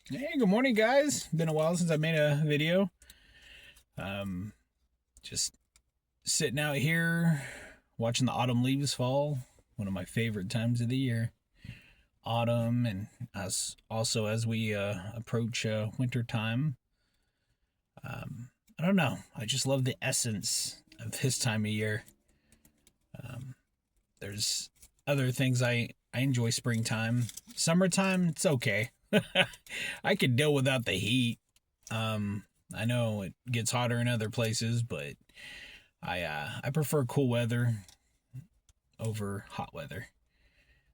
Hey, good morning, guys. Been a while since I made a video. Um, just sitting out here watching the autumn leaves fall. One of my favorite times of the year. Autumn, and as we approach winter time. I don't know. I just love the essence of this time of year. Um, there's other things I enjoy springtime. Summertime, it's okay. I could deal without the heat. Um, I know it gets hotter in other places, but I prefer cool weather over hot weather.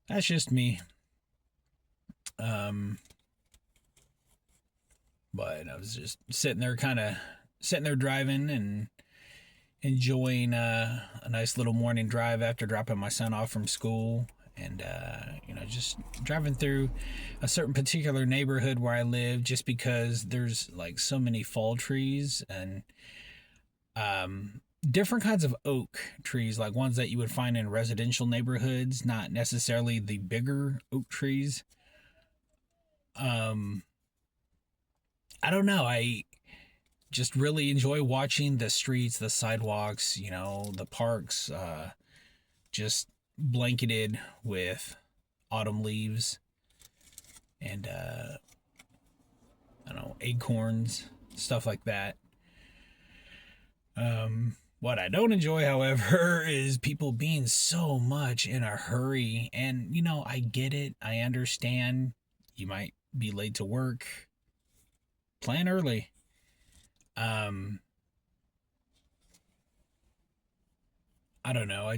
That's just me. Um, but I was just sitting there driving and enjoying a nice little morning drive after dropping my son off from school. And just driving through a certain particular neighborhood where I live, just because there's like so many fall trees and different kinds of oak trees, like ones that you would find in residential neighborhoods, not necessarily the bigger oak trees. Um, I don't know. I just really enjoy watching the streets, the sidewalks, the parks, just blanketed with autumn leaves and I don't know, acorns, stuff like that. What I don't enjoy, however, is people being so much in a hurry. And, I get it. I understand. You might be late to work. Plan early. Um, I don't know.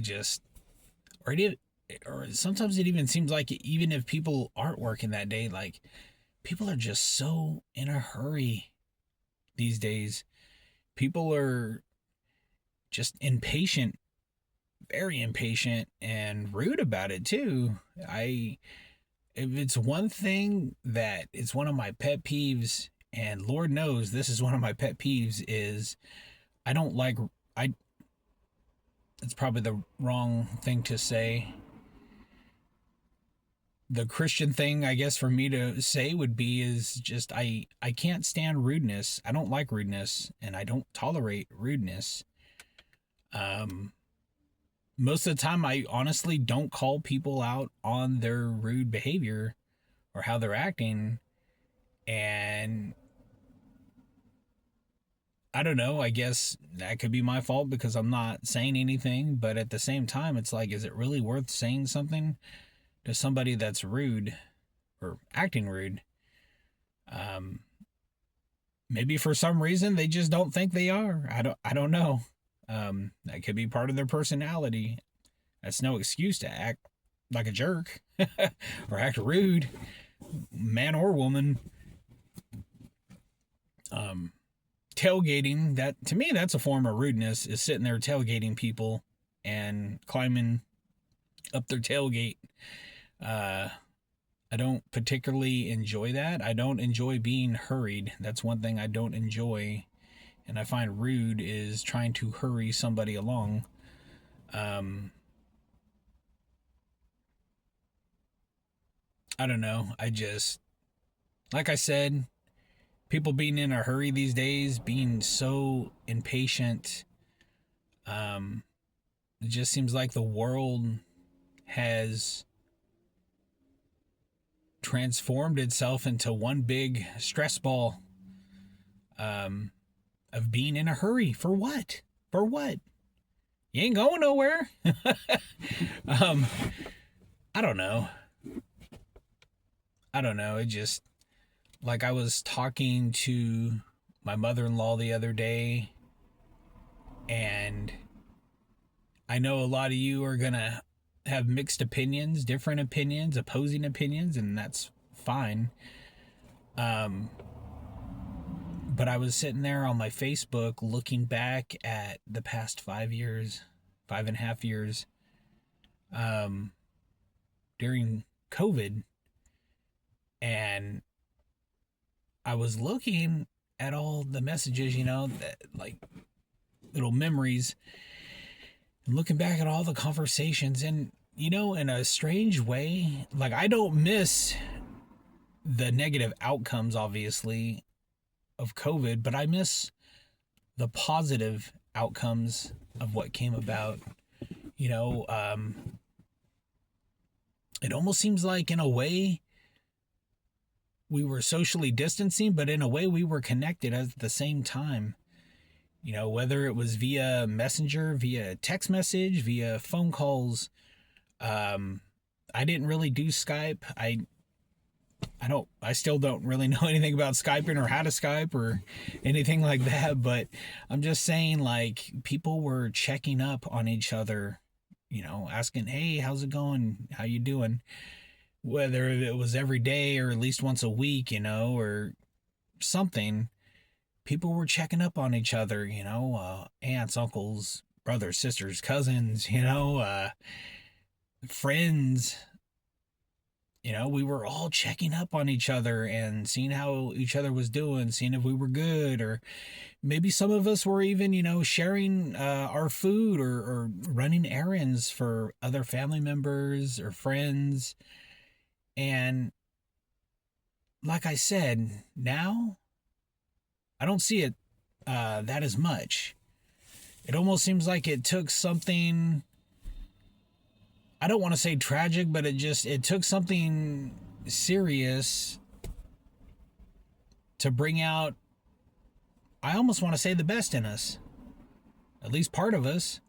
Or sometimes it even seems like even if people aren't working that day, like people are just so in a hurry these days. People are just impatient, very impatient and rude about it too. I If it's one thing that it's one of my pet peeves, and Lord knows this is one of my pet peeves, is I don't like I it's probably the wrong thing to say. The Christian thing, I guess, for me to say would be is just I can't stand rudeness. I don't like rudeness and I don't tolerate rudeness. Um Most of the time I honestly don't call people out on their rude behavior or how they're acting, and I don't know, I guess that could be my fault because I'm not saying anything, but at the same time it's like, is it really worth saying something to somebody that's rude or acting rude? Um Maybe for some reason they just don't think they are. I don't know. That could be part of their personality. That's no excuse to act like a jerk or act rude, man or woman. Um, Tailgating, that to me that's a form of rudeness, is sitting there tailgating people and climbing up their tailgate. Uh, I don't particularly enjoy that. I don't enjoy being hurried. That's one thing I don't enjoy, and I find rude is trying to hurry somebody along. Um, I don't know. Like I said, people being in a hurry these days, being so impatient. Um, it just seems like the world has transformed itself into one big stress ball, um, of being in a hurry. For what? For what? You ain't going nowhere. um, I don't know. I don't know. It just, like, I was talking to my mother in law the other day, and I know a lot of you are going to have mixed opinions, different opinions, opposing opinions, and that's fine. Um, but I was sitting there on my Facebook looking back at the past 5 years, 5.5 years, um, during COVID, and I was looking at all the messages, that like little memories, and looking back at all the conversations, and in a strange way, like I don't miss the negative outcomes, obviously, of COVID, but I miss the positive outcomes of what came about. You know, it almost seems like, in a way, we were socially distancing, but in a way, we were connected at the same time. You know, whether it was via messenger, via text message, via phone calls. I didn't really do Skype. I still don't really know anything about Skyping or how to Skype or anything like that, but I'm just saying, like, people were checking up on each other, you know, asking, "Hey, how's it going? How you doing?" Whether it was every day or at least once a week, you know, or something, people were checking up on each other, you know, aunts, uncles, brothers, sisters, cousins, you know, friends. You know, we were all checking up on each other and seeing how each other was doing, seeing if we were good, or maybe some of us were even, you know, sharing our food, or running errands for other family members or friends. And like I said, now I don't see it that as much. It almost seems like it took something, I don't want to say tragic, but it took something serious to bring out, I almost want to say, the best in us. At least part of us.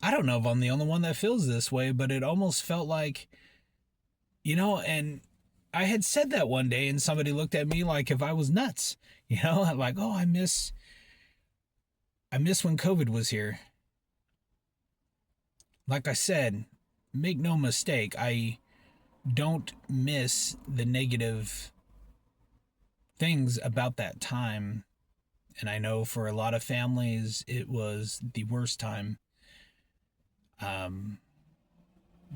I don't know if I'm the only one that feels this way, but it almost felt like, you know, and I had said that one day and somebody looked at me like if I was nuts, you know, like, "Oh, I miss when COVID was here." Like I said, make no mistake, I don't miss the negative things about that time. And I know for a lot of families, it was the worst time. Um,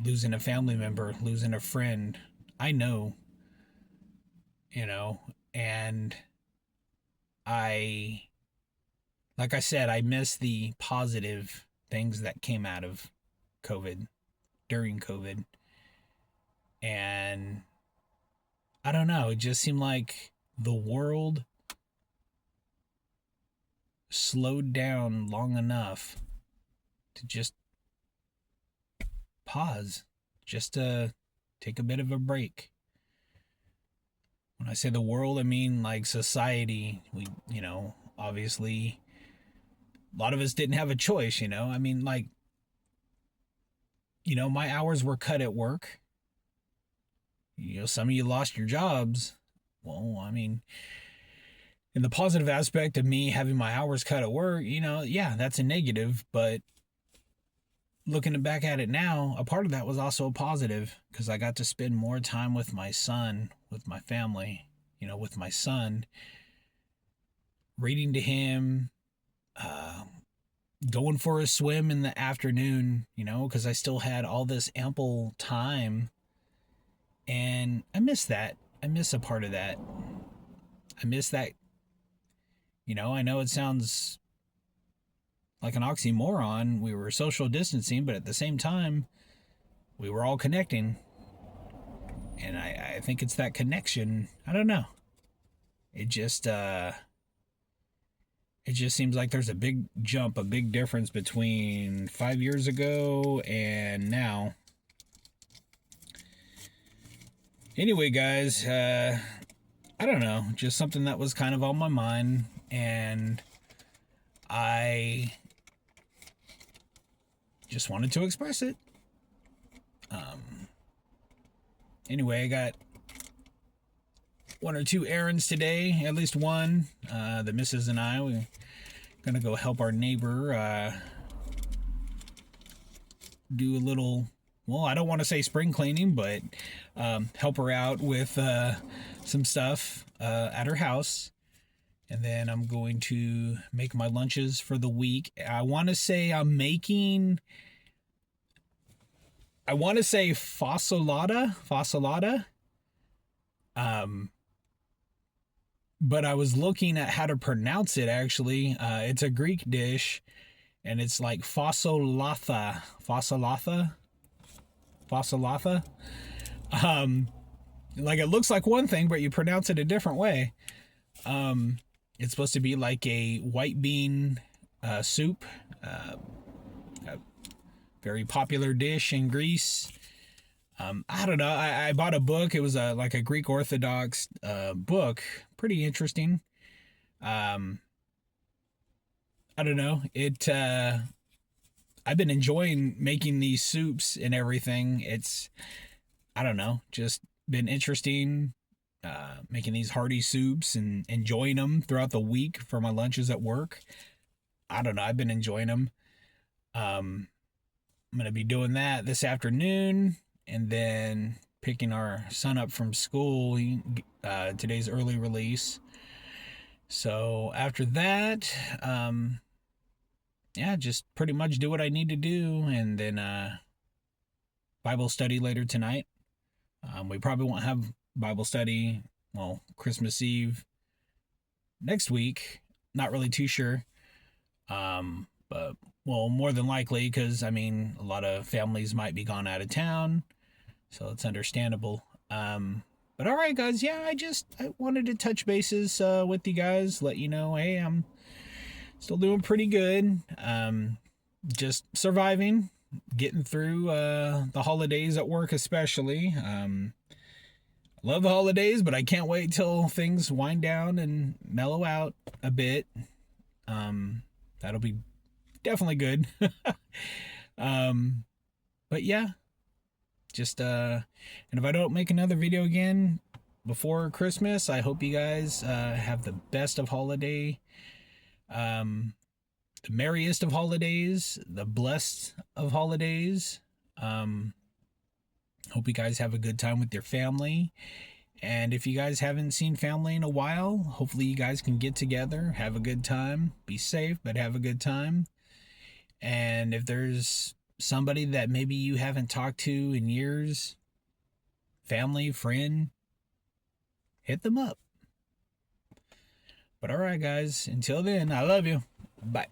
Losing a family member, losing a friend. I know, you know, and I, like I said, I miss the positive things that came out of COVID, during COVID. And I don't know, it just seemed like the world slowed down long enough to just pause, just to take a bit of a break. When I say the world, I mean like society. We, you know, obviously a lot of us didn't have a choice, you know. I mean, like, you know, my hours were cut at work. You know, some of you lost your jobs. Well, I mean, in the positive aspect of me having my hours cut at work, you know, yeah, that's a negative, but looking back at it now, a part of that was also a positive because I got to spend more time with my son, with my family, you know, with my son, reading to him, uh, going for a swim in the afternoon, you know, because I still had all this ample time. And I miss that. I miss a part of that. I miss that. You know, I know it sounds like an oxymoron. We were social distancing, but at the same time, we were all connecting. And I think it's that connection. I don't know. It just seems like there's a big jump, a big difference between 5 years ago and now. Anyway, guys, I don't know, just something that was kind of on my mind, and I just wanted to express it. Anyway, I got one or two errands today, at least one. The missus and I, we're gonna go help our neighbor do a little, well, I don't want to say spring cleaning, but help her out with some stuff at her house. And then I'm going to make my lunches for the week. I want to say fasolada. But I was looking at how to pronounce it, actually. It's a Greek dish, and it's like fasolatha. Um, like it looks like one thing, but you pronounce it a different way. It's supposed to be like a white bean soup, a very popular dish in Greece. I don't know. I bought a book. It was like a Greek Orthodox book. Pretty interesting. Um, I don't know. I've been enjoying making these soups and everything. I don't know, just been interesting. Making these hearty soups and enjoying them throughout the week for my lunches at work. I don't know. I've been enjoying them. Um, I'm gonna be doing that this afternoon, and then picking our son up from school. Today's early release. So after that, yeah, just pretty much do what I need to do, and then Bible study later tonight. We probably won't have Bible study, well, Christmas Eve next week. Not really too sure. But, well, more than likely, because, I mean, a lot of families might be gone out of town, so it's understandable. But all right, guys, yeah, I wanted to touch bases with you guys, let you know, hey, I'm still doing pretty good. Just surviving, getting through the holidays at work, especially. Love the holidays, but I can't wait till things wind down and mellow out a bit. That'll be definitely good. um, but yeah, just and if I don't make another video again before Christmas, I hope you guys have the best of holiday, the merriest of holidays, the blessed of holidays. Hope you guys have a good time with your family. And if you guys haven't seen family in a while, hopefully you guys can get together, have a good time, be safe, but have a good time. And if there's somebody that maybe you haven't talked to in years, family, friend, hit them up. But all right, guys, until then, I love you. Bye.